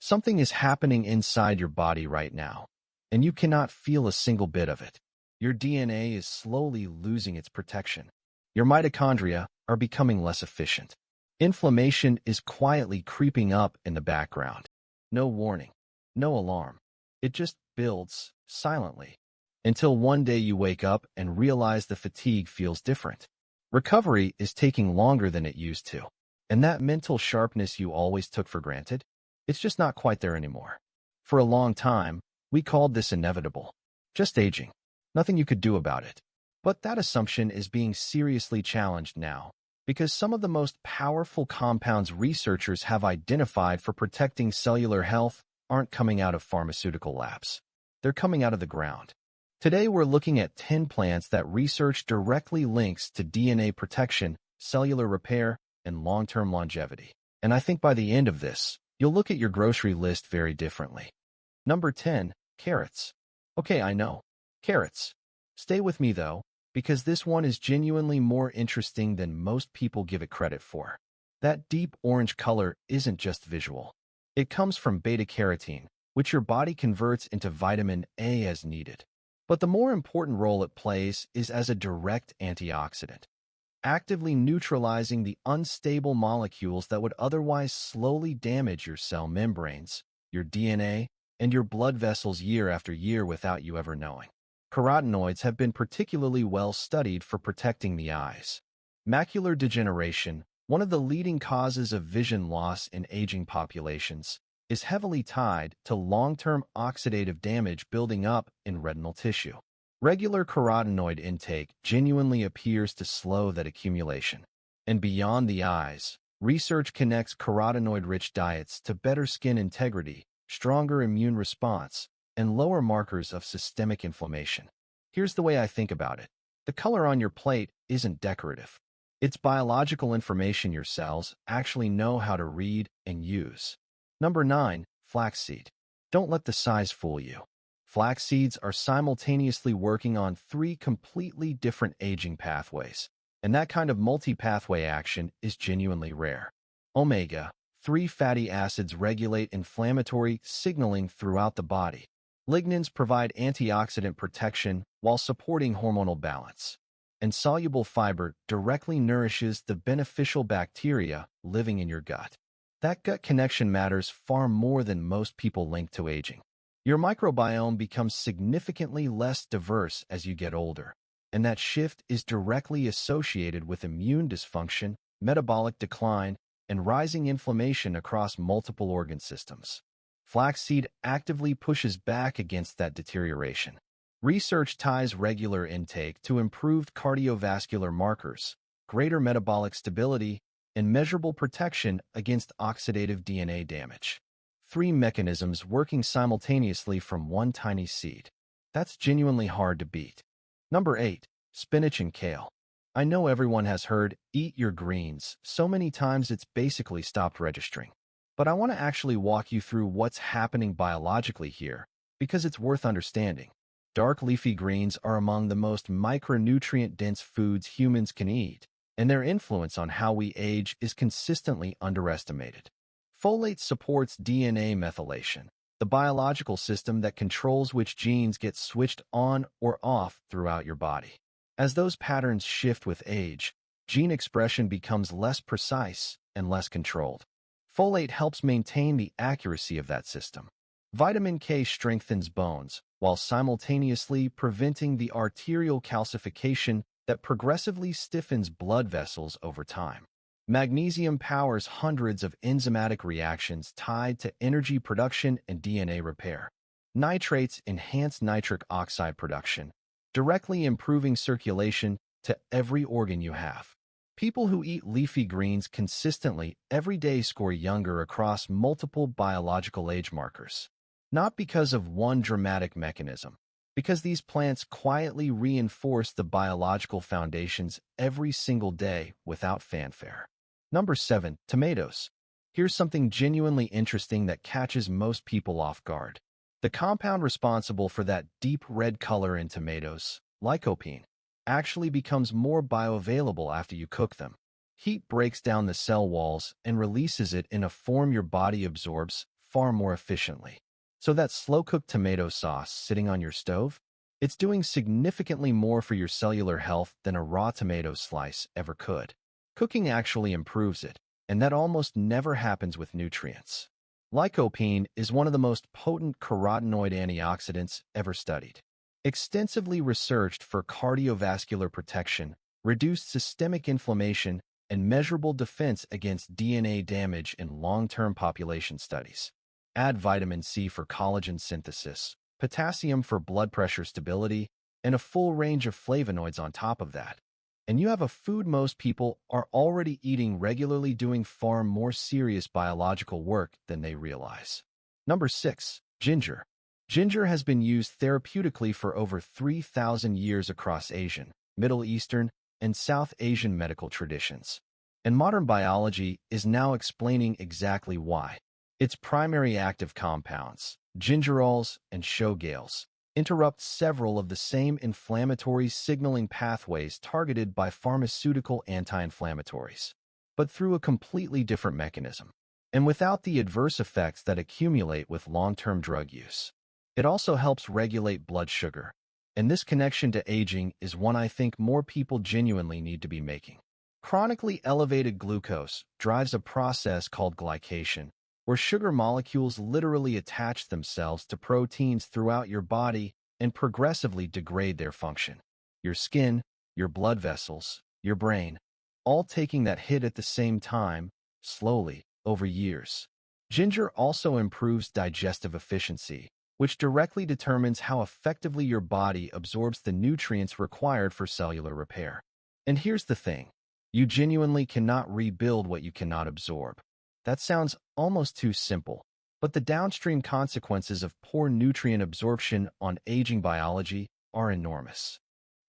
Something is happening inside your body right now, and you cannot feel a single bit of it. Your DNA is slowly losing its protection. Your mitochondria are becoming less efficient. Inflammation is quietly creeping up in the background. No warning, no alarm. It just builds silently until one day you wake up and realize the fatigue feels different. Recovery is taking longer than it used to, and that mental sharpness you always took for granted, it's just not quite there anymore. For a long time, we called this inevitable, just aging, nothing you could do about it. But that assumption is being seriously challenged now, because some of the most powerful compounds researchers have identified for protecting cellular health aren't coming out of pharmaceutical labs. They're coming out of the ground. Today we're looking at 10 plants that research directly links to DNA protection, cellular repair, and long-term longevity. And I think by the end of this, you'll look at your grocery list very differently. Number 10, carrots. Okay, I know. Carrots. Stay with me though, because this one is genuinely more interesting than most people give it credit for. That deep orange color isn't just visual. It comes from beta-carotene, which your body converts into vitamin A as needed. But the more important role it plays is as a direct antioxidant, actively neutralizing the unstable molecules that would otherwise slowly damage your cell membranes, your DNA, and your blood vessels year after year without you ever knowing. Carotenoids have been particularly well studied for protecting the eyes. Macular degeneration, one of the leading causes of vision loss in aging populations, is heavily tied to long-term oxidative damage building up in retinal tissue. Regular carotenoid intake genuinely appears to slow that accumulation. And beyond the eyes, research connects carotenoid-rich diets to better skin integrity, stronger immune response, and lower markers of systemic inflammation. Here's the way I think about it. The color on your plate isn't decorative. It's biological information your cells actually know how to read and use. Number 9, flaxseed. Don't let the size fool you. Flax seeds are simultaneously working on 3 completely different aging pathways, and that kind of multi-pathway action is genuinely rare. Omega-3 fatty acids regulate inflammatory signaling throughout the body. Lignans provide antioxidant protection while supporting hormonal balance. And soluble fiber directly nourishes the beneficial bacteria living in your gut. That gut connection matters far more than most people link to aging. Your microbiome becomes significantly less diverse as you get older, and that shift is directly associated with immune dysfunction, metabolic decline, and rising inflammation across multiple organ systems. Flaxseed actively pushes back against that deterioration. Research ties regular intake to improved cardiovascular markers, greater metabolic stability, and measurable protection against oxidative DNA damage. 3 mechanisms working simultaneously from one tiny seed. That's genuinely hard to beat. Number 8, spinach and kale. I know everyone has heard "eat your greens" so many times it's basically stopped registering. But I want to actually walk you through what's happening biologically here, because it's worth understanding. Dark leafy greens are among the most micronutrient-dense foods humans can eat, and their influence on how we age is consistently underestimated. Folate supports DNA methylation, the biological system that controls which genes get switched on or off throughout your body. As those patterns shift with age, gene expression becomes less precise and less controlled. Folate helps maintain the accuracy of that system. Vitamin K strengthens bones, while simultaneously preventing the arterial calcification that progressively stiffens blood vessels over time. Magnesium powers hundreds of enzymatic reactions tied to energy production and DNA repair. Nitrates enhance nitric oxide production, directly improving circulation to every organ you have. People who eat leafy greens consistently every day score younger across multiple biological age markers. Not because of one dramatic mechanism, because these plants quietly reinforce the biological foundations every single day without fanfare. Number 7, tomatoes. Here's something genuinely interesting that catches most people off guard. The compound responsible for that deep red color in tomatoes, lycopene, actually becomes more bioavailable after you cook them. Heat breaks down the cell walls and releases it in a form your body absorbs far more efficiently. So that slow-cooked tomato sauce sitting on your stove, it's doing significantly more for your cellular health than a raw tomato slice ever could. Cooking actually improves it, and that almost never happens with nutrients. Lycopene is one of the most potent carotenoid antioxidants ever studied. Extensively researched for cardiovascular protection, reduced systemic inflammation, and measurable defense against DNA damage in long-term population studies. Add vitamin C for collagen synthesis, potassium for blood pressure stability, and a full range of flavonoids on top of that. And you have a food most people are already eating regularly, doing far more serious biological work than they realize. Number 6. Ginger. Ginger has been used therapeutically for over 3,000 years across Asian, Middle Eastern, and South Asian medical traditions. And modern biology is now explaining exactly why. Its primary active compounds, gingerols and shogales, interrupt several of the same inflammatory signaling pathways targeted by pharmaceutical anti-inflammatories, but through a completely different mechanism, and without the adverse effects that accumulate with long-term drug use. It also helps regulate blood sugar, and this connection to aging is one I think more people genuinely need to be making. Chronically elevated glucose drives a process called glycation, where sugar molecules literally attach themselves to proteins throughout your body and progressively degrade their function. Your skin, your blood vessels, your brain, all taking that hit at the same time, slowly, over years. Ginger also improves digestive efficiency, which directly determines how effectively your body absorbs the nutrients required for cellular repair. And here's the thing. You genuinely cannot rebuild what you cannot absorb. That sounds almost too simple, but the downstream consequences of poor nutrient absorption on aging biology are enormous.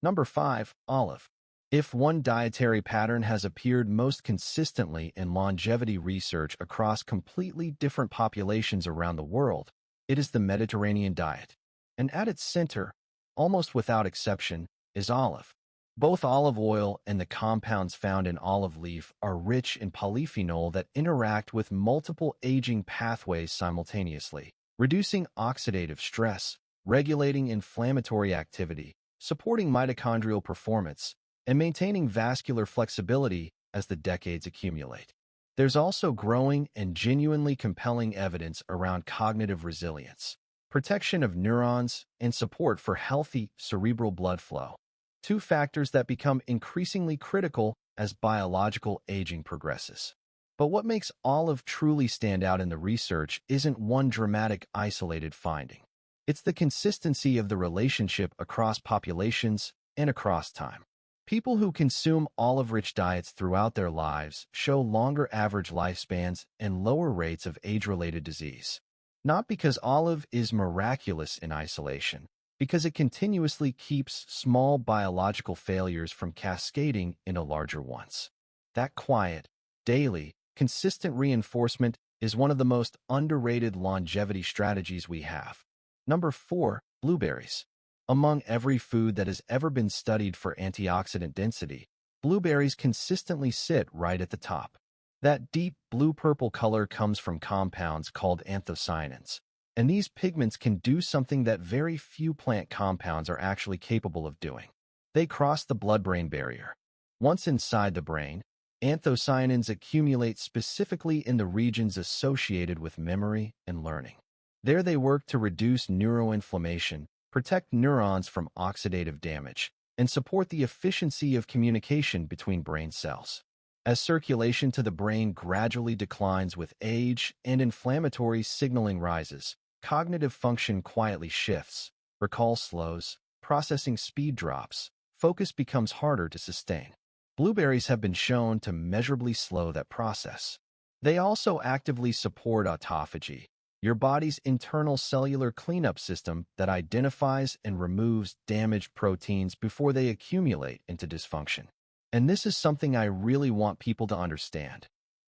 Number 5. Olive. If one dietary pattern has appeared most consistently in longevity research across completely different populations around the world, it is the Mediterranean diet. And at its center, almost without exception, is olive. Both olive oil and the compounds found in olive leaf are rich in polyphenol that interact with multiple aging pathways simultaneously, reducing oxidative stress, regulating inflammatory activity, supporting mitochondrial performance, and maintaining vascular flexibility as the decades accumulate. There's also growing and genuinely compelling evidence around cognitive resilience, protection of neurons, and support for healthy cerebral blood flow. Two factors that become increasingly critical as biological aging progresses. But what makes olive truly stand out in the research isn't one dramatic isolated finding. It's the consistency of the relationship across populations and across time. People who consume olive-rich diets throughout their lives show longer average lifespans and lower rates of age-related disease. Not because olive is miraculous in isolation, because it continuously keeps small biological failures from cascading into larger ones. That quiet, daily, consistent reinforcement is one of the most underrated longevity strategies we have. Number 4. Blueberries. Among every food that has ever been studied for antioxidant density, blueberries consistently sit right at the top. That deep blue-purple color comes from compounds called anthocyanins, and these pigments can do something that very few plant compounds are actually capable of doing. They cross the blood-brain barrier. Once inside the brain, anthocyanins accumulate specifically in the regions associated with memory and learning. There they work to reduce neuroinflammation, protect neurons from oxidative damage, and support the efficiency of communication between brain cells. As circulation to the brain gradually declines with age and inflammatory signaling rises, cognitive function quietly shifts, recall slows, processing speed drops, focus becomes harder to sustain. Blueberries have been shown to measurably slow that process. They also actively support autophagy, your body's internal cellular cleanup system that identifies and removes damaged proteins before they accumulate into dysfunction. And this is something I really want people to understand.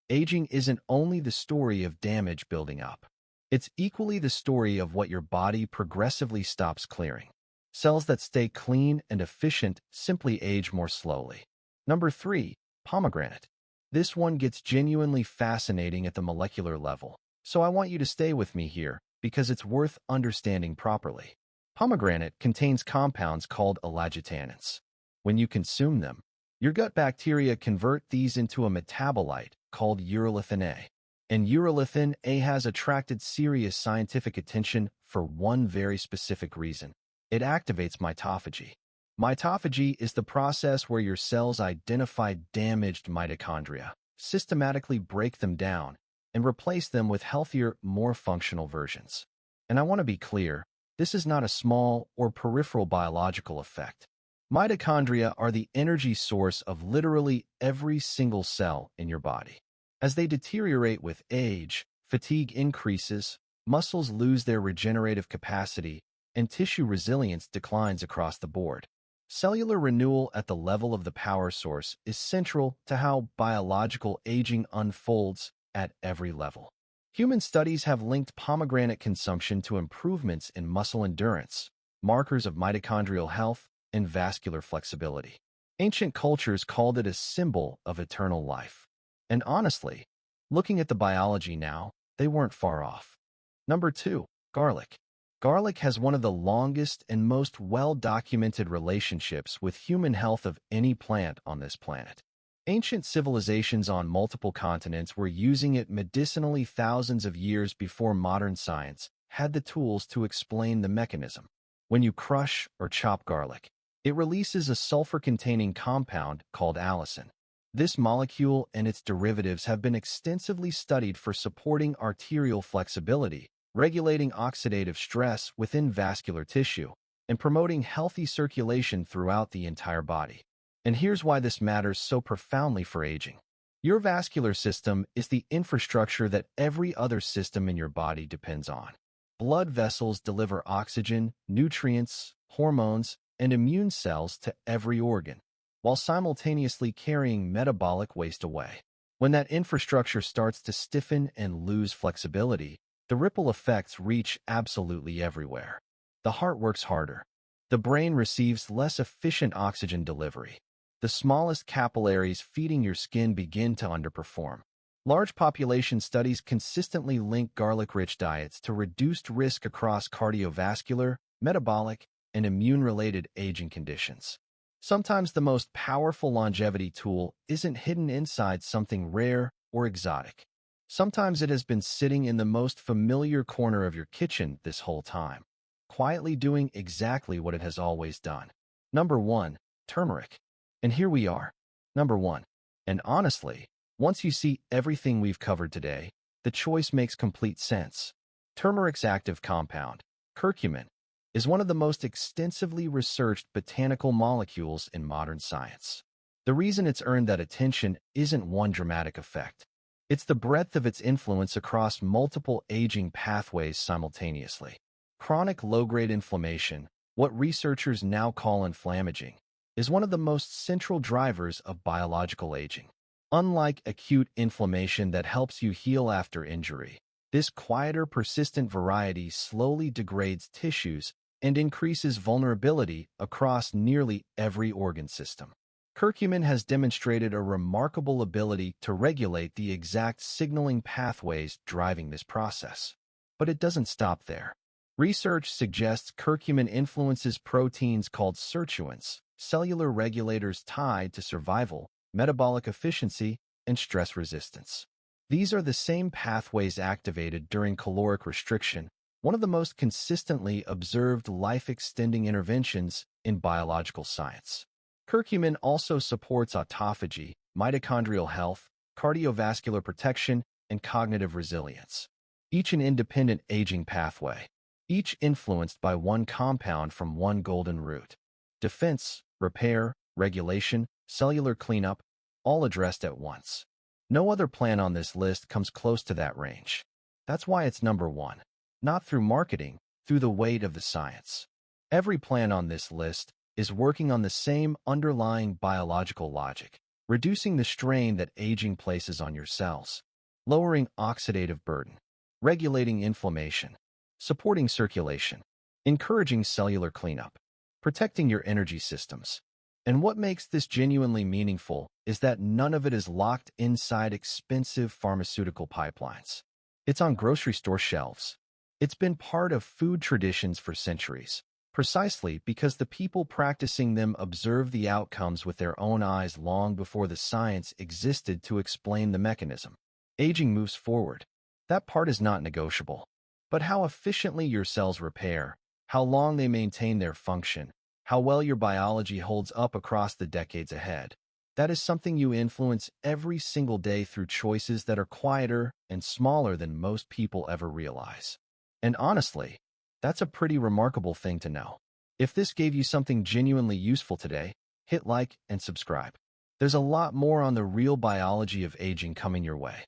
Aging isn't only the story of damage building up. It's equally the story of what your body progressively stops clearing. Cells that stay clean and efficient simply age more slowly. Number 3. Pomegranate. This one gets genuinely fascinating at the molecular level. So I want you to stay with me here because it's worth understanding properly. Pomegranate contains compounds called elagitanins. When you consume them, your gut bacteria convert these into a metabolite called urolithin A. And urolithin A has attracted serious scientific attention for one very specific reason. It activates mitophagy. Mitophagy is the process where your cells identify damaged mitochondria, systematically break them down, and replace them with healthier, more functional versions. And I want to be clear, this is not a small or peripheral biological effect. Mitochondria are the energy source of literally every single cell in your body. As they deteriorate with age, fatigue increases, muscles lose their regenerative capacity, and tissue resilience declines across the board. Cellular renewal at the level of the power source is central to how biological aging unfolds at every level. Human studies have linked pomegranate consumption to improvements in muscle endurance, markers of mitochondrial health, and vascular flexibility. Ancient cultures called it a symbol of eternal life. And honestly, looking at the biology now, they weren't far off. Number 2, garlic. Garlic has one of the longest and most well-documented relationships with human health of any plant on this planet. Ancient civilizations on multiple continents were using it medicinally thousands of years before modern science had the tools to explain the mechanism. When you crush or chop garlic, it releases a sulfur-containing compound called allicin. This molecule and its derivatives have been extensively studied for supporting arterial flexibility, regulating oxidative stress within vascular tissue, and promoting healthy circulation throughout the entire body. And here's why this matters so profoundly for aging. Your vascular system is the infrastructure that every other system in your body depends on. Blood vessels deliver oxygen, nutrients, hormones, and immune cells to every organ, while simultaneously carrying metabolic waste away. When that infrastructure starts to stiffen and lose flexibility, the ripple effects reach absolutely everywhere. The heart works harder. The brain receives less efficient oxygen delivery. The smallest capillaries feeding your skin begin to underperform. Large population studies consistently link garlic-rich diets to reduced risk across cardiovascular, metabolic, and immune-related aging conditions. Sometimes the most powerful longevity tool isn't hidden inside something rare or exotic. Sometimes it has been sitting in the most familiar corner of your kitchen this whole time, quietly doing exactly what it has always done. Number 1, turmeric. And here we are. Number 1. And honestly, once you see everything we've covered today, the choice makes complete sense. Turmeric's active compound, curcumin, is one of the most extensively researched botanical molecules in modern science. The reason it's earned that attention isn't one dramatic effect. It's the breadth of its influence across multiple aging pathways simultaneously. Chronic low-grade inflammation, what researchers now call inflammaging, is one of the most central drivers of biological aging. Unlike acute inflammation that helps you heal after injury, this quieter, persistent variety slowly degrades tissues and increases vulnerability across nearly every organ system. Curcumin has demonstrated a remarkable ability to regulate the exact signaling pathways driving this process. But it doesn't stop there. Research suggests curcumin influences proteins called sirtuins, cellular regulators tied to survival, metabolic efficiency, and stress resistance. These are the same pathways activated during caloric restriction, one of the most consistently observed life-extending interventions in biological science. Curcumin also supports autophagy, mitochondrial health, cardiovascular protection, and cognitive resilience. Each an independent aging pathway, each influenced by one compound from one golden root. Defense, repair, regulation, cellular cleanup, all addressed at once. No other plant on this list comes close to that range. That's why it's number 1. Not through marketing, through the weight of the science. Every plant on this list is working on the same underlying biological logic, reducing the strain that aging places on your cells, lowering oxidative burden, regulating inflammation, supporting circulation, encouraging cellular cleanup, protecting your energy systems. And what makes this genuinely meaningful is that none of it is locked inside expensive pharmaceutical pipelines. It's on grocery store shelves. It's been part of food traditions for centuries, precisely because the people practicing them observed the outcomes with their own eyes long before the science existed to explain the mechanism. Aging moves forward. That part is not negotiable. But how efficiently your cells repair, how long they maintain their function, how well your biology holds up across the decades ahead, that is something you influence every single day through choices that are quieter and smaller than most people ever realize. And honestly, that's a pretty remarkable thing to know. If this gave you something genuinely useful today, hit like and subscribe. There's a lot more on the real biology of aging coming your way.